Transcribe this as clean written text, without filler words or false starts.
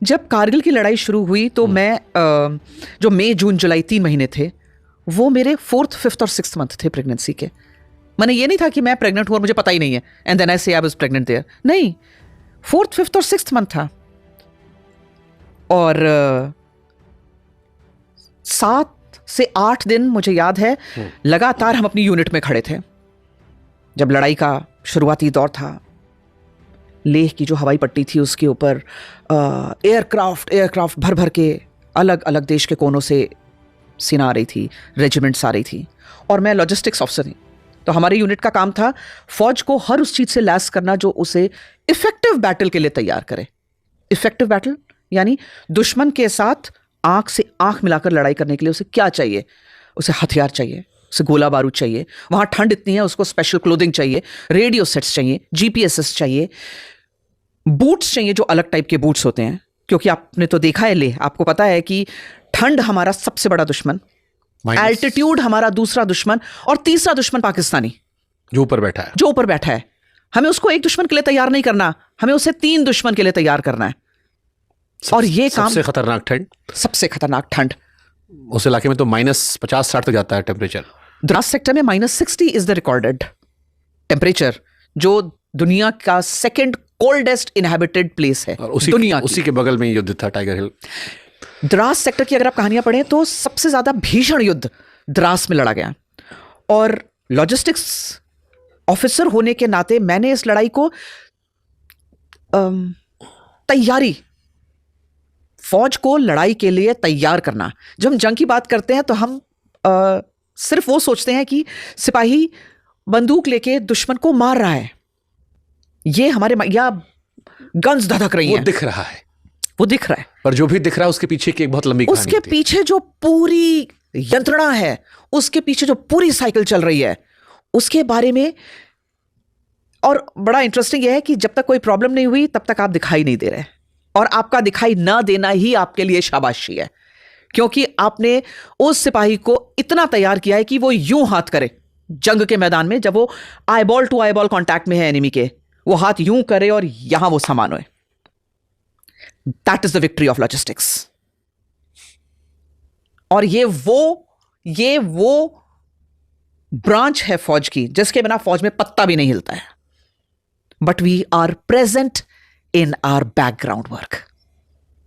जब कारगिल की लड़ाई शुरू हुई तो मैं जो मई जून जुलाई 3 महीने थे वो मेरे 4th 5th और 6th मंथ थे प्रेगनेंसी के। मैंने ये नहीं था कि मैं प्रेग्नेंट हूं और मुझे पता ही नहीं है एंड देन आई से आई वाज प्रेग्नेंट देयर। नहीं, 4th 5th और 6th मंथ था और 7 से 8 दिन मुझे याद है लगातार हम अपनी यूनिट में खड़े थे जब लड़ाई का शुरुआती दौर था। लेह की जो हवाई पट्टी थी उसके ऊपर एयरक्राफ्ट भर भर के अलग अलग देश के कोनों से सेना आ रही थी, रेजिमेंट्स आ रही थी और मैं लॉजिस्टिक्स ऑफिसर थी। तो हमारे यूनिट का काम था फौज को हर उस चीज से लैस करना जो उसे इफेक्टिव बैटल के लिए तैयार करे। इफेक्टिव बैटल यानी दुश्मन के साथ आंख से आंख मिलाकर लड़ाई करने के लिए उसे क्या चाहिए? उसे हथियार चाहिए, उसे गोला बारूद चाहिए, वहां ठंड इतनी है उसको स्पेशल क्लोथिंग चाहिए, रेडियो सेट्स चाहिए, जीपीएसएस चाहिए, बूट्स चाहिए जो अलग टाइप के बूट्स होते हैं क्योंकि आपने तो देखा है ले, आपको पता है कि ठंड हमारा सबसे बड़ा दुश्मन, एल्टीट्यूड हमारा दूसरा दुश्मन और तीसरा दुश्मन पाकिस्तानी जो ऊपर बैठा है। हमें उसको एक दुश्मन के लिए तैयार नहीं करना, हमें उसे 3 दुश्मन के लिए तैयार करना है। और ये काम सबसे खतरनाक ठंड उस इलाके में तो -50-60 तक जाता है टेम्परेचर। द्रास सेक्टर में -60 इज द रिकॉर्डेड टेम्परेचर, जो दुनिया का सेकंड कोल्डेस्ट इनहैबिटेड प्लेस है उसी के बगल में युद्ध था टाइगर हिल। द्रास सेक्टर की अगर आप कहानियां पढ़ें तो सबसे ज्यादा भीषण युद्ध द्रास में लड़ा गया और लॉजिस्टिक्स ऑफिसर होने के नाते मैंने इस लड़ाई को तैयारी, फौज को लड़ाई के लिए तैयार करना। जब हम जंग की बात करते हैं तो हम सिर्फ वो सोचते हैं कि सिपाही बंदूक लेके दुश्मन को मार रहा है, ये हमारे या गन्स धधक रही हैं, वो दिख रहा है पर जो भी दिख रहा है उसके पीछे की एक बहुत लंबी कहानी उसके पीछे जो पूरी यंत्रणा है, उसके पीछे जो पूरी साइकिल चल रही है उसके बारे में। और बड़ा इंटरेस्टिंग यह है कि जब तक कोई प्रॉब्लम नहीं हुई तब तक आप दिखाई नहीं दे रहे और आपका दिखाई ना देना ही आपके लिए शाबाशी है क्योंकि आपने उस सिपाही को इतना तैयार किया है कि वो यूं हाथ करे जंग के मैदान में, जब वो आईबॉल टू आईबॉल कांटेक्ट में है एनिमी के, वो हाथ यूं करे और यहां वो समान होए। That is the victory of logistics. और ये वो ब्रांच है फौज की जिसके बिना फौज में पत्ता भी नहीं हिलता है। But we are present in our background work.